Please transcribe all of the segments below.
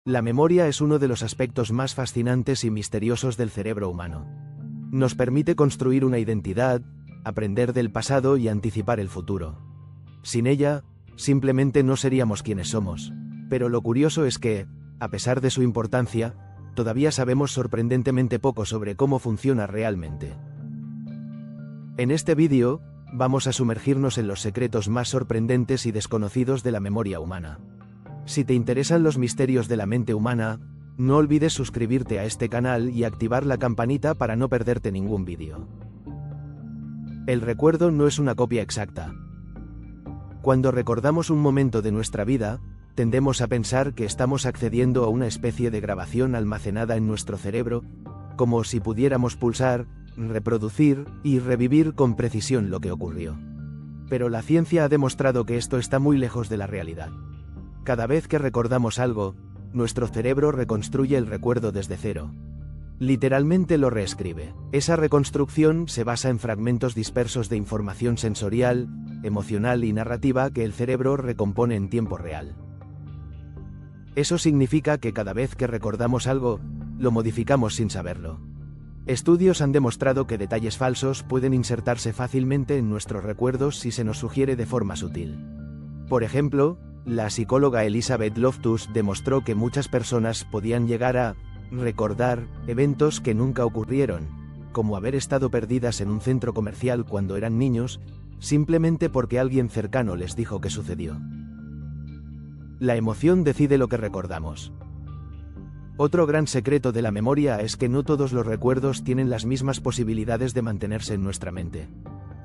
La memoria es uno de los aspectos más fascinantes y misteriosos del cerebro humano. Nos permite construir una identidad, aprender del pasado y anticipar el futuro. Sin ella, simplemente no seríamos quienes somos. Pero lo curioso es que, a pesar de su importancia, todavía sabemos sorprendentemente poco sobre cómo funciona realmente. En este vídeo, vamos a sumergirnos en los secretos más sorprendentes y desconocidos de la memoria humana. Si te interesan los misterios de la mente humana, no olvides suscribirte a este canal y activar la campanita para no perderte ningún vídeo. El recuerdo no es una copia exacta. Cuando recordamos un momento de nuestra vida, tendemos a pensar que estamos accediendo a una especie de grabación almacenada en nuestro cerebro, como si pudiéramos pulsar, reproducir y revivir con precisión lo que ocurrió. Pero la ciencia ha demostrado que esto está muy lejos de la realidad. Cada vez que recordamos algo, nuestro cerebro reconstruye el recuerdo desde cero. Literalmente lo reescribe. Esa reconstrucción se basa en fragmentos dispersos de información sensorial, emocional y narrativa que el cerebro recompone en tiempo real. Eso significa que cada vez que recordamos algo, lo modificamos sin saberlo. Estudios han demostrado que detalles falsos pueden insertarse fácilmente en nuestros recuerdos si se nos sugiere de forma sutil. Por ejemplo, la psicóloga Elizabeth Loftus demostró que muchas personas podían llegar a recordar eventos que nunca ocurrieron, como haber estado perdidas en un centro comercial cuando eran niños, simplemente porque alguien cercano les dijo que sucedió. La emoción decide lo que recordamos. Otro gran secreto de la memoria es que no todos los recuerdos tienen las mismas posibilidades de mantenerse en nuestra mente.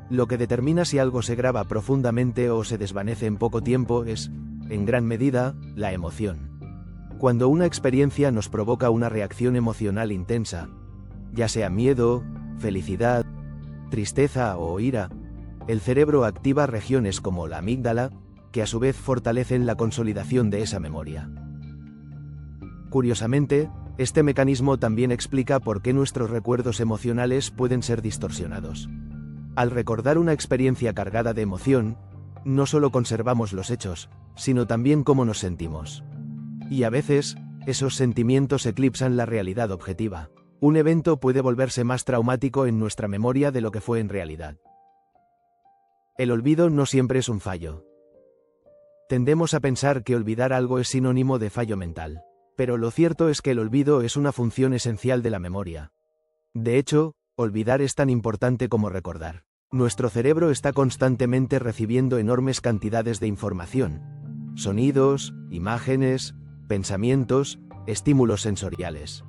Lo que determina si algo se graba profundamente o se desvanece en poco tiempo es, en gran medida, la emoción. Cuando una experiencia nos provoca una reacción emocional intensa, ya sea miedo, felicidad, tristeza o ira, el cerebro activa regiones como la amígdala, que a su vez fortalecen la consolidación de esa memoria. Curiosamente, este mecanismo también explica por qué nuestros recuerdos emocionales pueden ser distorsionados. Al recordar una experiencia cargada de emoción, no solo conservamos los hechos, sino también cómo nos sentimos. Y a veces, esos sentimientos eclipsan la realidad objetiva. Un evento puede volverse más traumático en nuestra memoria de lo que fue en realidad. El olvido no siempre es un fallo. Tendemos a pensar que olvidar algo es sinónimo de fallo mental. Pero lo cierto es que el olvido es una función esencial de la memoria. De hecho, olvidar es tan importante como recordar. Nuestro cerebro está constantemente recibiendo enormes cantidades de información. Sonidos, imágenes, pensamientos, estímulos sensoriales.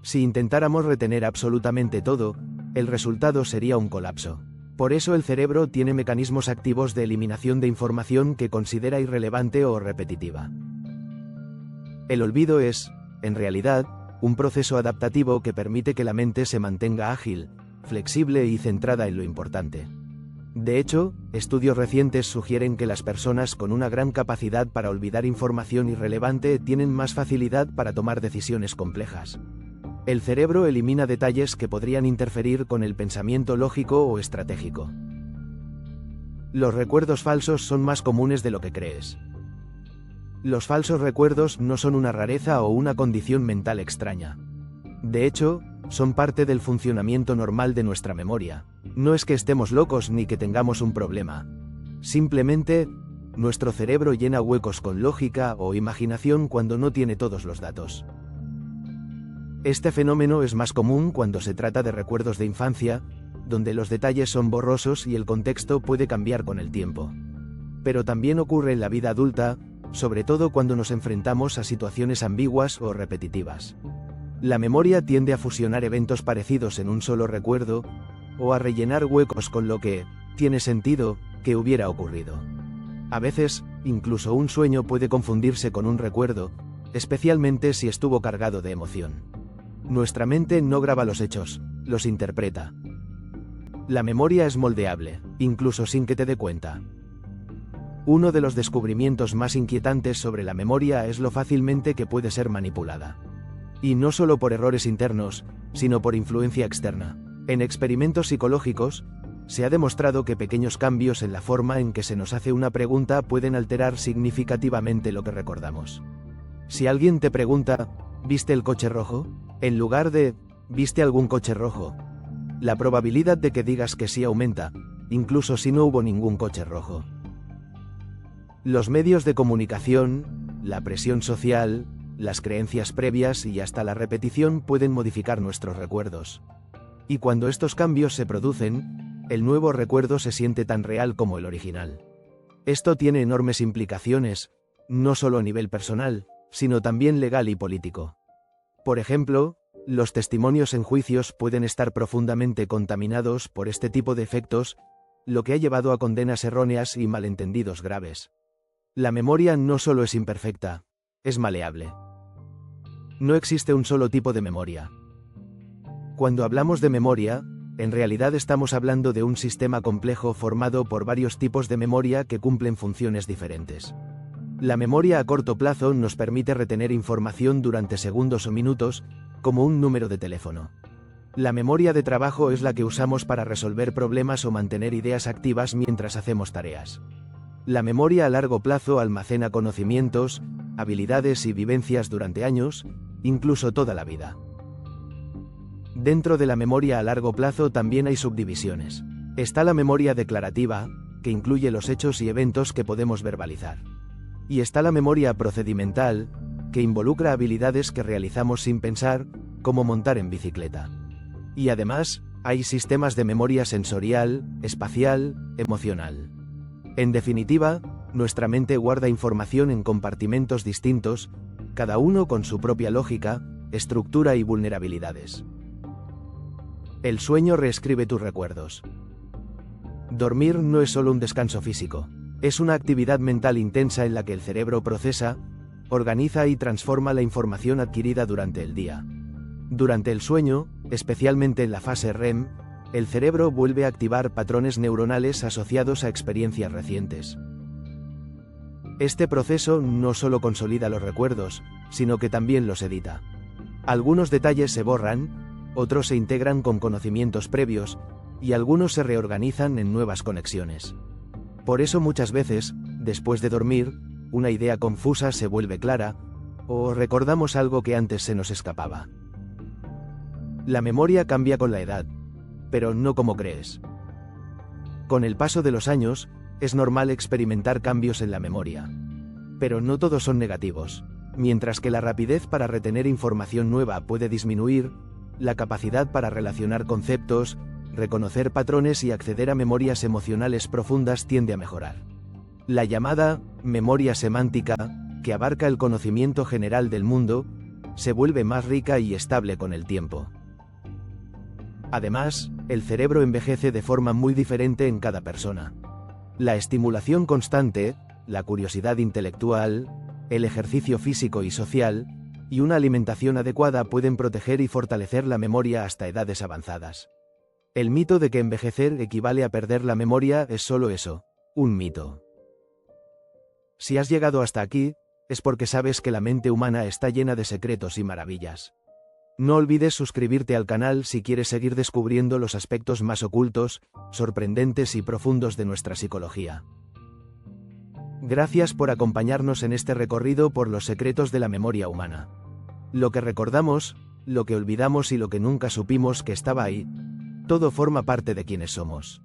Si intentáramos retener absolutamente todo, el resultado sería un colapso. Por eso el cerebro tiene mecanismos activos de eliminación de información que considera irrelevante o repetitiva. El olvido es, en realidad, un proceso adaptativo que permite que la mente se mantenga ágil, flexible y centrada en lo importante. De hecho, estudios recientes sugieren que las personas con una gran capacidad para olvidar información irrelevante tienen más facilidad para tomar decisiones complejas. El cerebro elimina detalles que podrían interferir con el pensamiento lógico o estratégico. Los recuerdos falsos son más comunes de lo que crees. Los falsos recuerdos no son una rareza o una condición mental extraña. De hecho, son parte del funcionamiento normal de nuestra memoria. No es que estemos locos ni que tengamos un problema. Simplemente, nuestro cerebro llena huecos con lógica o imaginación cuando no tiene todos los datos. Este fenómeno es más común cuando se trata de recuerdos de infancia, donde los detalles son borrosos y el contexto puede cambiar con el tiempo. Pero también ocurre en la vida adulta, sobre todo cuando nos enfrentamos a situaciones ambiguas o repetitivas. La memoria tiende a fusionar eventos parecidos en un solo recuerdo, o a rellenar huecos con lo que tiene sentido que hubiera ocurrido. A veces, incluso un sueño puede confundirse con un recuerdo, especialmente si estuvo cargado de emoción. Nuestra mente no graba los hechos, los interpreta. La memoria es moldeable, incluso sin que te dé cuenta. Uno de los descubrimientos más inquietantes sobre la memoria es lo fácilmente que puede ser manipulada. Y no solo por errores internos, sino por influencia externa. En experimentos psicológicos, se ha demostrado que pequeños cambios en la forma en que se nos hace una pregunta pueden alterar significativamente lo que recordamos. Si alguien te pregunta, ¿viste el coche rojo?, en lugar de, ¿viste algún coche rojo?, la probabilidad de que digas que sí aumenta, incluso si no hubo ningún coche rojo. Los medios de comunicación, la presión social, las creencias previas y hasta la repetición pueden modificar nuestros recuerdos. Y cuando estos cambios se producen, el nuevo recuerdo se siente tan real como el original. Esto tiene enormes implicaciones, no solo a nivel personal, sino también legal y político. Por ejemplo, los testimonios en juicios pueden estar profundamente contaminados por este tipo de efectos, lo que ha llevado a condenas erróneas y malentendidos graves. La memoria no solo es imperfecta, es maleable. No existe un solo tipo de memoria. Cuando hablamos de memoria, en realidad estamos hablando de un sistema complejo formado por varios tipos de memoria que cumplen funciones diferentes. La memoria a corto plazo nos permite retener información durante segundos o minutos, como un número de teléfono. La memoria de trabajo es la que usamos para resolver problemas o mantener ideas activas mientras hacemos tareas. La memoria a largo plazo almacena conocimientos, habilidades y vivencias durante años, incluso toda la vida. Dentro de la memoria a largo plazo también hay subdivisiones. Está la memoria declarativa, que incluye los hechos y eventos que podemos verbalizar. Y está la memoria procedimental, que involucra habilidades que realizamos sin pensar, como montar en bicicleta. Y además, hay sistemas de memoria sensorial, espacial, emocional. En definitiva, nuestra mente guarda información en compartimentos distintos, cada uno con su propia lógica, estructura y vulnerabilidades. El sueño reescribe tus recuerdos. Dormir no es solo un descanso físico, es una actividad mental intensa en la que el cerebro procesa, organiza y transforma la información adquirida durante el día. Durante el sueño, especialmente en la fase REM, el cerebro vuelve a activar patrones neuronales asociados a experiencias recientes. Este proceso no solo consolida los recuerdos, sino que también los edita. Algunos detalles se borran, otros se integran con conocimientos previos, y algunos se reorganizan en nuevas conexiones. Por eso muchas veces, después de dormir, una idea confusa se vuelve clara, o recordamos algo que antes se nos escapaba. La memoria cambia con la edad, pero no como crees. Con el paso de los años, es normal experimentar cambios en la memoria. Pero no todos son negativos. Mientras que la rapidez para retener información nueva puede disminuir, la capacidad para relacionar conceptos, reconocer patrones y acceder a memorias emocionales profundas tiende a mejorar. La llamada memoria semántica, que abarca el conocimiento general del mundo, se vuelve más rica y estable con el tiempo. Además, el cerebro envejece de forma muy diferente en cada persona. La estimulación constante, la curiosidad intelectual, el ejercicio físico y social, y una alimentación adecuada pueden proteger y fortalecer la memoria hasta edades avanzadas. El mito de que envejecer equivale a perder la memoria es solo eso, un mito. Si has llegado hasta aquí, es porque sabes que la mente humana está llena de secretos y maravillas. No olvides suscribirte al canal si quieres seguir descubriendo los aspectos más ocultos, sorprendentes y profundos de nuestra psicología. Gracias por acompañarnos en este recorrido por los secretos de la memoria humana. Lo que recordamos, lo que olvidamos y lo que nunca supimos que estaba ahí, todo forma parte de quienes somos.